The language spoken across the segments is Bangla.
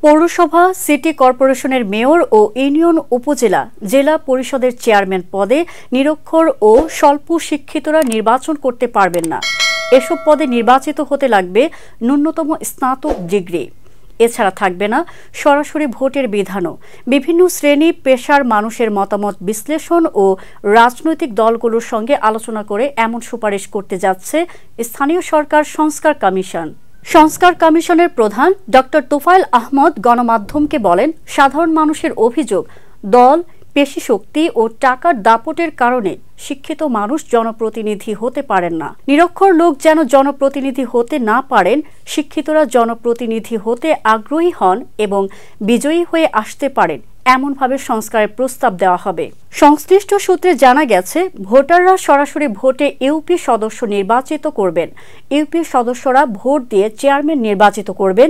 পৌরসভা, সিটি কর্পোরেশনের মেয়র ও ইউনিয়ন উপজেলা, জেলা পরিষদের চেয়ারম্যান পদে নিরক্ষর ও স্বল্প শিক্ষিতরা নির্বাচন করতে পারবেন না। এসব পদে নির্বাচিত হতে লাগবে ন্যূনতম স্নাতক ডিগ্রি। এছাড়া থাকবে না সরাসরি ভোটের বিধানও। বিভিন্ন শ্রেণী পেশার মানুষের মতামত বিশ্লেষণ ও রাজনৈতিক দলগুলোর সঙ্গে আলোচনা করে এমন সুপারিশ করতে যাচ্ছে স্থানীয় সরকার সংস্কার কমিশন। সংস্কার কমিশনের প্রধান ডক্টর তোফায়েল আহমদ গণমাধ্যমকে বলেন, সাধারণ মানুষের অভিযোগ, দল, পেশিশক্তি ও টাকার দাপটের কারণে শিক্ষিত মানুষ জনপ্রতিনিধি হতে পারেন না। নিরক্ষর লোক যেন জনপ্রতিনিধি হতে না পারেন, শিক্ষিতরা জনপ্রতিনিধি হতে আগ্রহী হন এবং বিজয়ী হয়ে আসতে পারেন, এমনভাবে সংস্কারের প্রস্তাব দেওয়া হবে। সংশ্লিষ্ট সূত্রে জানা গেছে, ভোটাররা সরাসরি ভোটে ইউপি সদস্য নির্বাচিত করবেন। ইউপি সদস্যরা ভোট দিয়ে চেয়ারম্যান নির্বাচিত করবেন,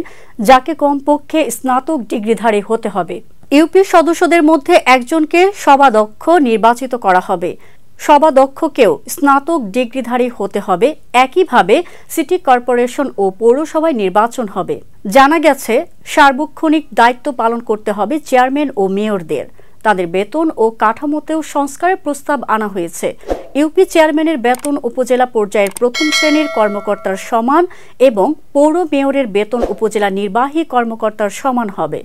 যাকে কমপক্ষে স্নাতক ডিগ্রিধারী হতে হবে। ইউপি সদস্যদের মধ্যে একজনকে সভাধ্যক্ষ নির্বাচিত করা হবে। সভাধ্যক্ষকেও স্নাতক ডিগ্রিধারী হতে হবে। একইভাবে সিটি কর্পোরেশন ও পৌরসভায় নির্বাচন হবে। জানা গেছে, সার্বক্ষণিক দায়িত্ব পালন করতে হবে চেয়ারম্যান ও মেয়রদের। তাদের বেতন ও কাঠামোতেও সংস্কারের প্রস্তাব আনা হয়েছে। ইউপি চেয়ারম্যানের বেতন উপজেলা পর্যায়ের প্রথম শ্রেণীর কর্মকর্তার সমান এবং পৌর মেয়রের বেতন উপজেলা নির্বাহী কর্মকর্তার সমান হবে।